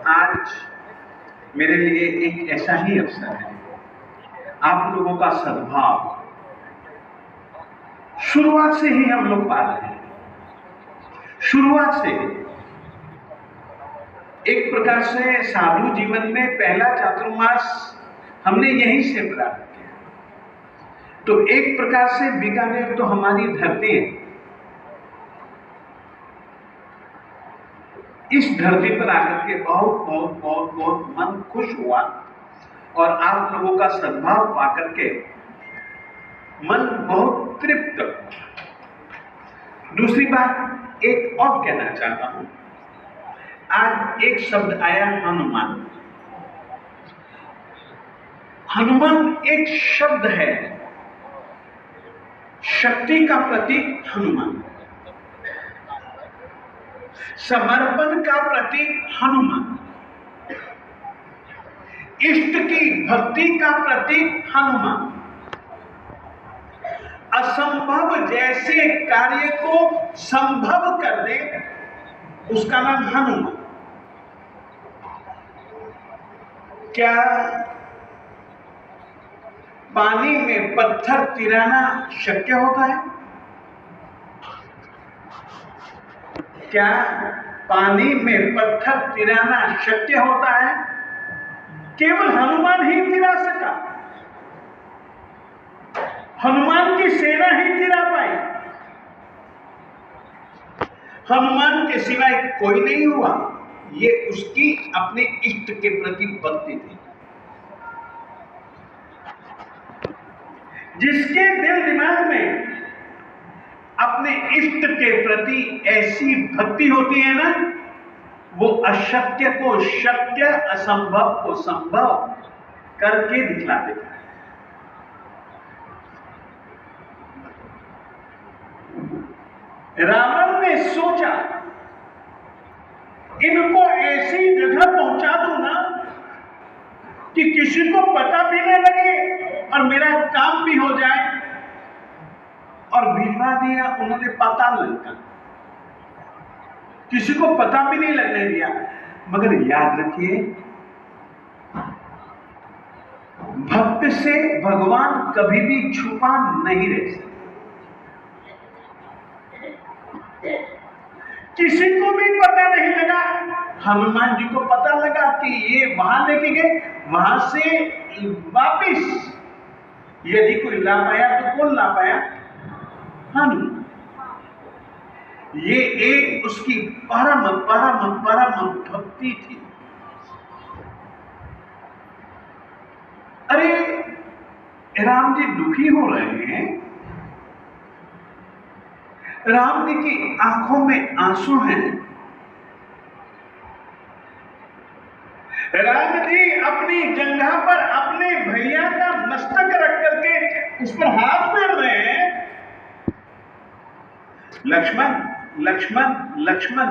आज मेरे लिए एक ऐसा ही अवसर है। आप लोगों का सद्भाव शुरुआत से ही हम लोग पा रहे हैं। शुरुआत से एक प्रकार से साधु जीवन में पहला चातुर्मास हमने यहीं से प्राप्त किया। तो एक प्रकार से बीकानेर तो हमारी धरती है। इस धरती पर आकर के बहुत बहुत बहुत बहुत मन खुश हुआ और आप लोगों का सद्भाव पाकर के मन बहुत तृप्त हुआ। दूसरी बात एक और कहना चाहता हूं। आज एक शब्द आया हनुमान। हनुमान एक शब्द है, शक्ति का प्रतीक हनुमान, समर्पण का प्रतीक हनुमान, इष्ट की भक्ति का प्रतीक हनुमान, असंभव जैसे कार्य को संभव कर दे उसका नाम हनुमान। क्या पानी में पत्थर तिराना शक्य होता है? क्या पानी में पत्थर तिराना शक्य होता है? केवल हनुमान ही तिरा सका। हनुमान की सेना ही तिरा पाई। हनुमान के सिवाय कोई नहीं हुआ। ये उसकी अपने इष्ट के प्रति भक्ति थी। जिसके दिल दिमाग में अपने इष्ट के प्रति ऐसी भक्ति होती है ना, वो अशक्य को शक्य, असंभव को संभव करके दिखला देता है। रावण ने सोचा इनको ऐसी जगह पहुंचा दूं ना कि किसी को पता भी न लगे और मेरा काम भी हो जाए, और भिजवा दिया उन्होंने पाताल लंका। किसी को पता भी नहीं लगने दिया। मगर याद रखिए, भक्त से भगवान कभी भी छुपा नहीं रह सकते। किसी को भी पता नहीं लगा। हनुमान जी को पता लगा कि ये वहां लेके गए, वहां से वापिस यदि कोई ला पाया तो कौन ला पाया? हनुमान। ये एक उसकी परम परम परम भक्ति थी। अरे राम जी दुखी हो रहे हैं, राम जी की आंखों में आंसू हैं। राम जी अपनी जंघा पर अपने भैया का मस्तक रख करके उस पर हाथ फेर रहे हैं। लक्ष्मण लक्ष्मण लक्ष्मण।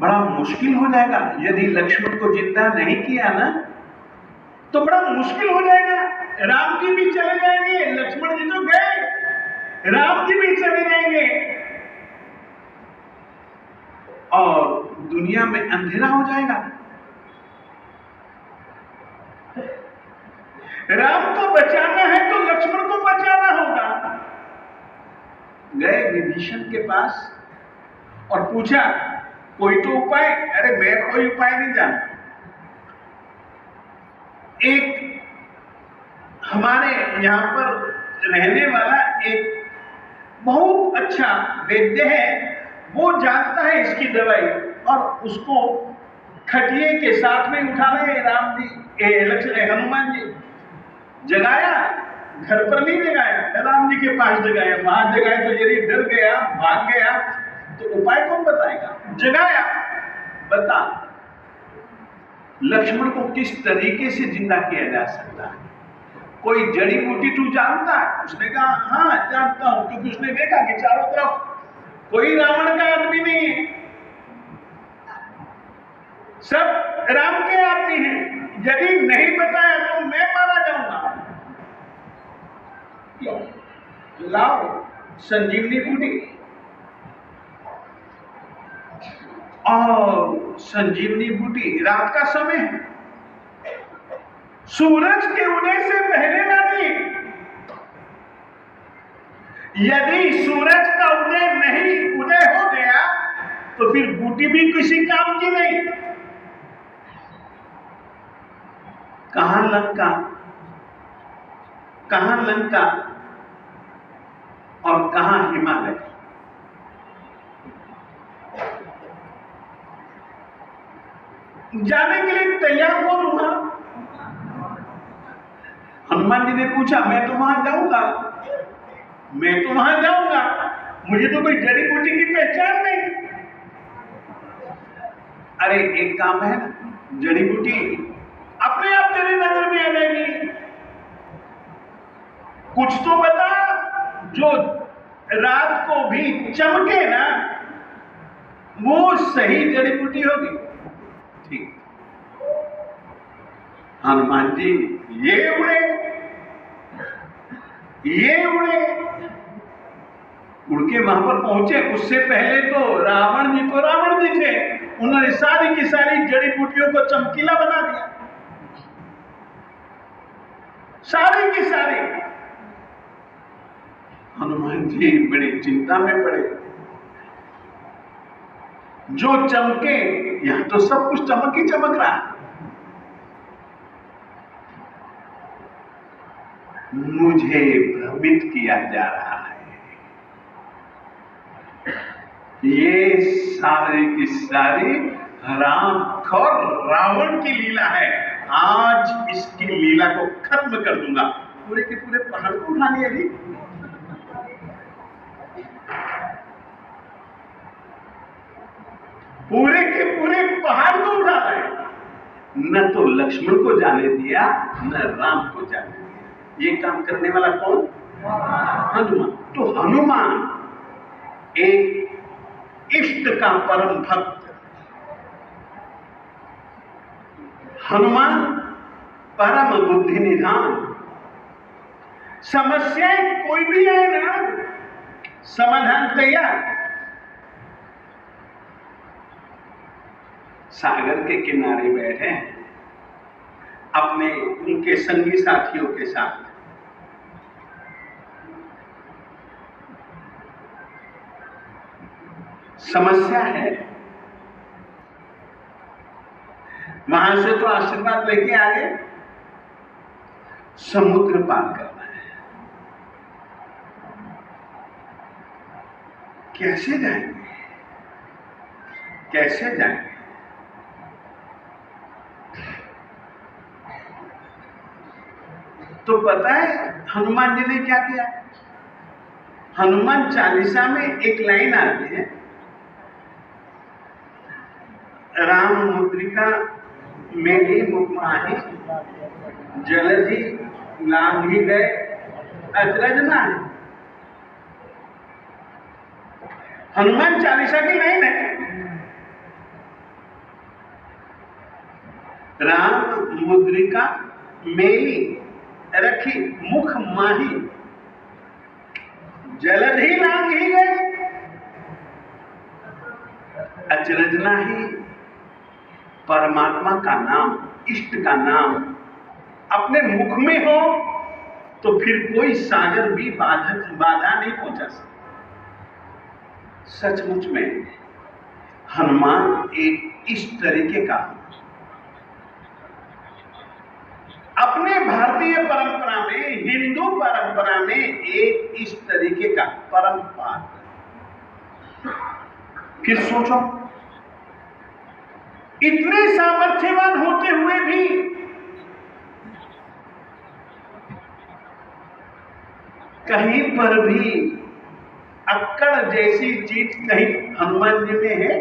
बड़ा मुश्किल हो जाएगा यदि लक्ष्मण को जिंदा नहीं किया ना, तो बड़ा मुश्किल हो जाएगा। राम जी भी चले जाएंगे, लक्ष्मण जी तो गए, राम जी भी चले जाएंगे और दुनिया में अंधेरा हो जाएगा। राम को बचाना है तो लक्ष्मण को बचाना होगा। गए विभीषण के पास और पूछा कोई तो उपाय। अरे मैं कोई उपाय नहीं जानता। एक हमारे यहां पर रहने वाला एक बहुत अच्छा वैद्य है, वो जानता है इसकी दवाई, और उसको खटिए के साथ में उठा रहे राम जी, हनुमान जी। जगाया, घर पर नहीं जगाया, राम जी के पास जगाया। वहां जगाया तो यदि डर गया, भाग गया, तो उपाय कौन बताएगा? जगाया, बता लक्ष्मण को किस तरीके से जिंदा किया जा सकता है? कोई जड़ी बूटी तू जानता है? उसने कहा हाँ जानता हूं, क्योंकि उसने देखा कि चारों तरफ कोई रावण का आदमी नहीं है, सब राम के आदमी हैं। यदि नहीं बताया तो मैं मारा जाऊंगा। लाओ संजीवनी बूटी। और संजीवनी बूटी, रात का समय है, सूरज के उदय से पहले ना दी। यदि सूरज का उदय हो गया तो फिर बूटी भी किसी काम की नहीं। कहां लंका और कहां हिमालय। जाने के लिए तैयार कौन हुआ? हनुमान जी ने पूछा, मैं तो वहां जाऊंगा, मुझे तो कोई जड़ी बूटी की पहचान नहीं। अरे एक काम है ना, जड़ी बूटी अपने आप तेरी नजर में आ जाएगी। कुछ तो बता जो रात को भी चमके ना, वो सही जड़ी बूटी होगी। ठीक, हनुमान जी ये उड़े, उड़ के वहां पर पहुंचे। उससे पहले तो रावण जी थे, उन्होंने सारी की सारी जड़ी बूटियों को चमकीला बना दिया, सारी की सारी। हनुमान जी बड़ी चिंता में पड़े। जो चमके, यहां तो सब कुछ चमक ही चमक रहा है, मुझे भ्रमित किया जा रहा है। ये सारी की सारी राम और रावण की लीला है। आज इसकी लीला को खत्म कर दूंगा। पूरे के पूरे पहाड़ को उठा लिया जी। पूरे के पूरे पहाड़ को उठा लाए। न तो लक्ष्मण को जाने दिया, न राम को जाने दिया। ये काम करने वाला कौन? हनुमान। तो हनुमान एक इष्ट का परम भक्त, हनुमान परम बुद्धि निधान। समस्याएं कोई भी है ना, समाधान तैयार। सागर के किनारे बैठे हैं अपने उनके संगी साथियों के साथ। समस्या है, वहां से तो आशीर्वाद लेके आ गए, समुद्र पार करना है। कैसे जाएंगे? तो पता है हनुमान जी ने क्या किया? हनुमान चालीसा में एक लाइन आती है, राम मुद्रिका मेली मुख माही, जलधि लांघी गए अचरज नाहि। हनुमान चालीसा की लाइन है। राम मुद्रिका मेली रखी मुख माही, जलधि लांघी गए अचरज नाहि। परमात्मा का नाम, इष्ट का नाम अपने मुख में हो तो फिर कोई सागर भी बाधा नहीं पहुंचा सकता। सचमुच में हनुमान एक इस तरीके का, अपने भारतीय परंपरा में, हिंदू परंपरा में एक इस तरीके का परम पात्र। फिर सोचो, इतने सामर्थ्यवान होते हुए भी कहीं पर भी अक्कड़ जैसी चीज कहीं हनुमान जी में है?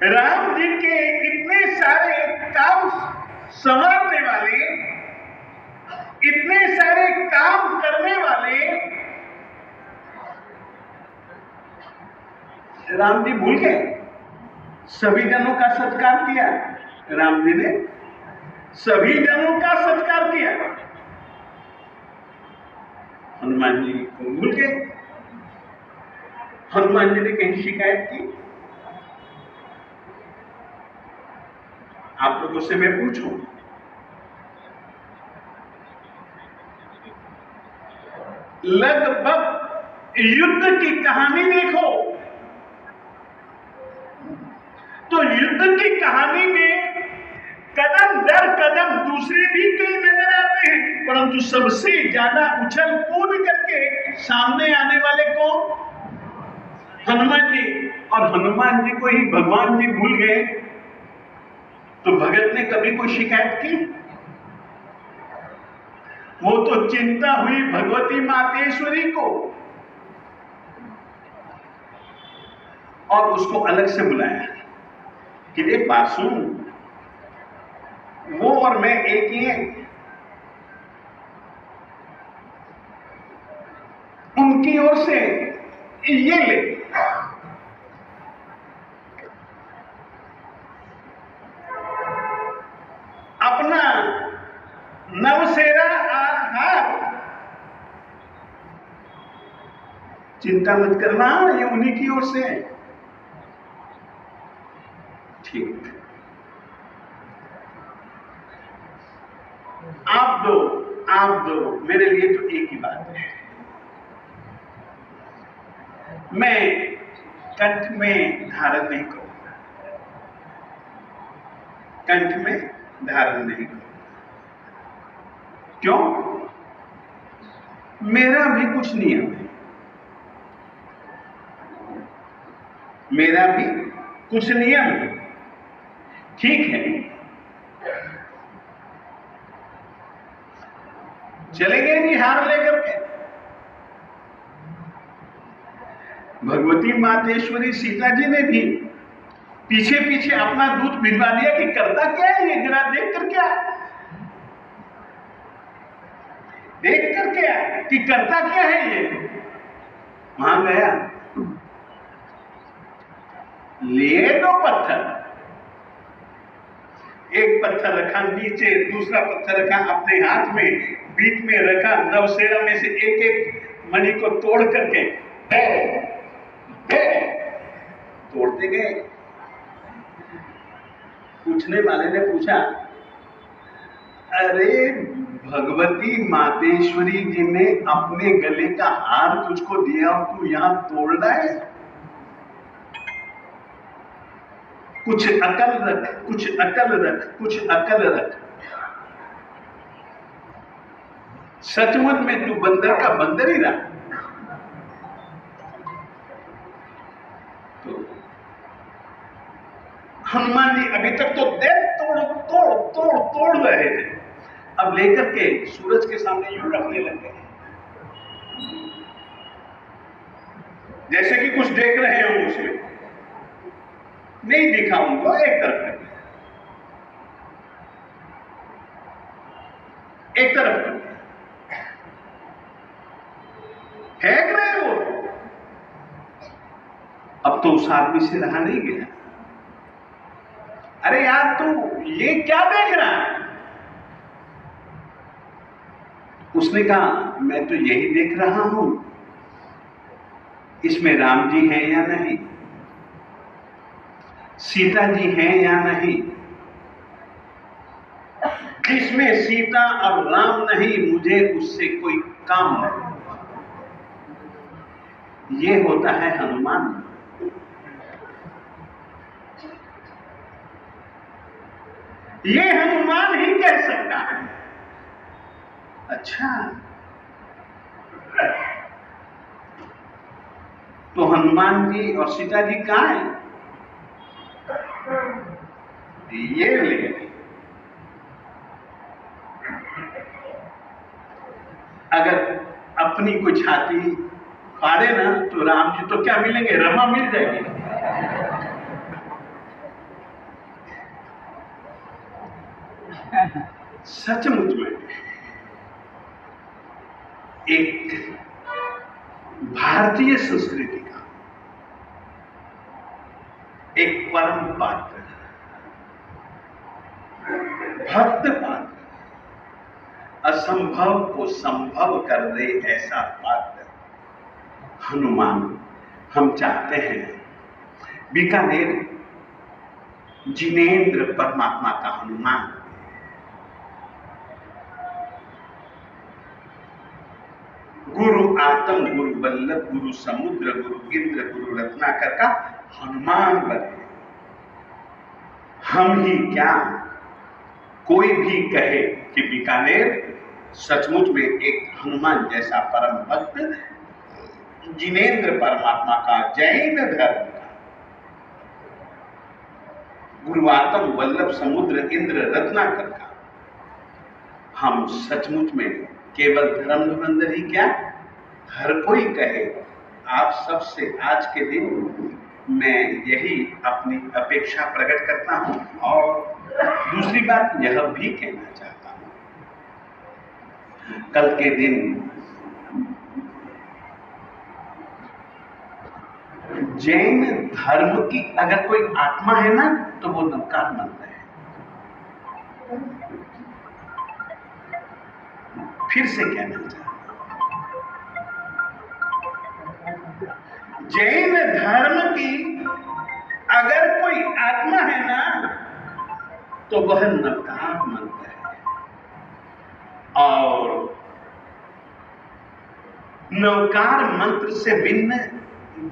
राम जी के इतने सारे काम संवारने वाले, इतने सारे काम करने वाले राम जी भूल गए? सभी जनों का सत्कार किया राम जी ने, सभी जनों का सत्कार किया, हनुमान जी को भूल गए। हनुमान जी ने कहीं शिकायत की? आप लोगों से मैं पूछूं, लगभग युद्ध की कहानी देखो तो युद्ध की कहानी में कदम दर कदम दूसरे भी कई नजर आते हैं, परंतु सबसे ज्यादा उछल कूद करके सामने आने वाले कौन? हनुमान जी। और हनुमान जी को ही भगवान जी भूल गए तो भगत ने कभी कोई शिकायत की? वो तो चिंता हुई भगवती मातेश्वरी को और उसको अलग से बुलाया कि देख बात सुन, वो और मैं एक ही हैं, उनकी ओर से ये ले। अपना नवसेरा हार, चिंता मत करना, ये उन्हीं की ओर से है। ठीक, आप दो, मेरे लिए तो एक ही बात है। मैं कंठ में धारण नहीं करूंगा, कंठ में धारण नहीं करूंगा। क्यों? मेरा भी कुछ नियम है, मेरा भी कुछ नियम है। ठीक है, चले गए जी हार लेकर के। भगवती मातेश्वरी सीता जी ने भी पीछे पीछे अपना दूत भिजवा दिया कि करता क्या है ये, जरा देख कर क्या, देख कर क्या कि करता क्या है ये। वहां गया, लिए दो पत्थर, एक पत्थर रखा नीचे, दूसरा पत्थर रखा अपने हाथ में, बीच में रखा, नवसेरा में से एक एक मणि को तोड़ करके तोड़ते गए। पूछने वाले ने पूछा, अरे भगवती मातेश्वरी जी ने अपने गले का हार तुझको दिया और तू यहां तोड़ रहा है? कुछ अकल रख, कुछ अकल रख, कुछ अकल रख। सचमुच में तू बंदर का बंदर ही रहा। तो हनुमान जी अभी तक तो तोड़ रहे थे, अब लेकर के सूरज के सामने यूं रखने लग गए जैसे कि कुछ देख रहे हो। उसमें नहीं दिखा उनको, एक तरफ कर, एक तरफ कर फेंक रहे हो। अब तो उस आदमी से रहा नहीं गया। अरे यार तू ये क्या देख रहा है? उसने कहा, मैं तो यही देख रहा हूं, इसमें राम जी हैं या नहीं, सीता जी हैं या नहीं। जिसमें सीता और राम नहीं, मुझे उससे कोई काम नहीं। ये होता है हनुमान। ये हनुमान ही कह सकता है। अच्छा, तो हनुमान जी और सीता जी कहां हैं? ये ले, अगर अपनी कोई छाती फाड़े ना तो राम जी तो क्या मिलेंगे, रमा मिल जाएगी। सचमुच में एक भारतीय संस्कृति का एक परम पात्र, भक्त पात्र, असंभव को संभव कर दे ऐसा पात्र हनुमान। हम चाहते हैं बीकानेर जिनेंद्र परमात्मा का हनुमान, गुरु आतम, गुरु वल्लभ, गुरु समुद्र, गुरु इंद्र, गुरु रत्नाकर का हनुमान बने। हम ही क्या, कोई भी कहे कि बीकानेर सचमुच में एक हनुमान जैसा परम भक्त जिनेंद्र परमात्मा का, जैन धर्म का, गुरु आतम, वल्लभ, समुद्र, इंद्र, रत्नाकर का, हम सचमुच में केवल धर्म धुरंधर ही क्या, हर कोई कहे। आप सबसे आज के दिन मैं यही अपनी अपेक्षा प्रकट करता हूं। और दूसरी बात यह भी कहना चाहता हूं, कल के दिन जैन धर्म की अगर कोई आत्मा है ना, तो वो नवकार मंत्र है। फिर से कहना चाहता हूं, जैन धर्म की अगर कोई आत्मा है ना, तो वह नवकार मंत्र है। और नवकार मंत्र से भिन्न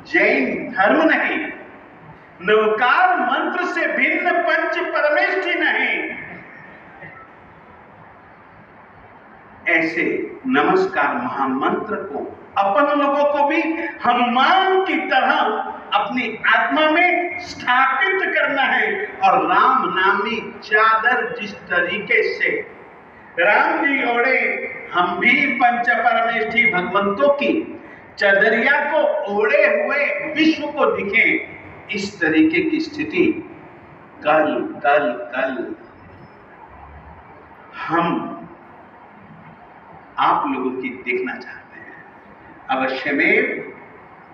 जैन धर्म नहीं, नवकार मंत्र से भिन्न पंच परमेष्ठी नहीं। ऐसे नमस्कार महामंत्र को अपन लोगों को भी हनुमान की तरह अपनी आत्मा में स्थापित करना है। और राम नामी चादर जिस तरीके से राम जी ओढ़े, हम भी पंच परमेष्ठी भगवंतों की चदरिया को ओढ़े हुए विश्व को दिखे, इस तरीके की स्थिति कल कल कल हम आप लोगों की देखना चाहते हैं। अवश्य में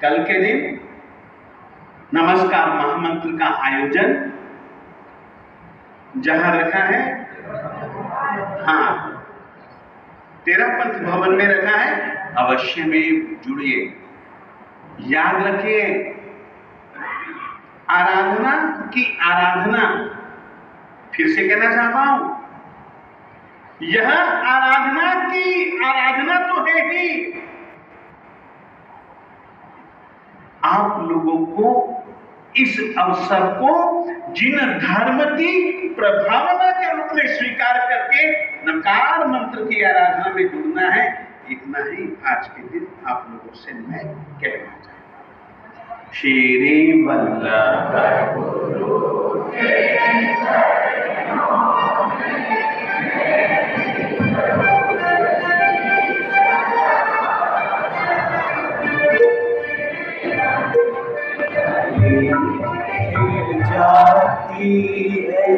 कल के दिन नमस्कार महामंत्र का आयोजन जहां रखा है, हाँ, तेरापंथ भवन में रखा है, अवश्य में जुड़िए। याद रखिए, आराधना की आराधना, फिर से कहना चाहता हूं, यह आराधना की आराधना तो है ही, आप लोगों को इस अवसर को जिन धर्म की प्रभावना के रूप में स्वीकार करके नकार मंत्र की आराधना में जुड़ना है, इतना ही आज के दिन आप लोगों से मैं कहना चाहता हूं। श्री वल्लभ गुरु जाती है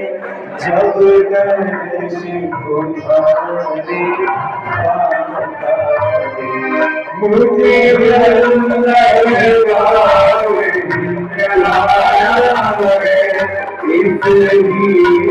जब दर्श तुम्हारे मुझे इसलिए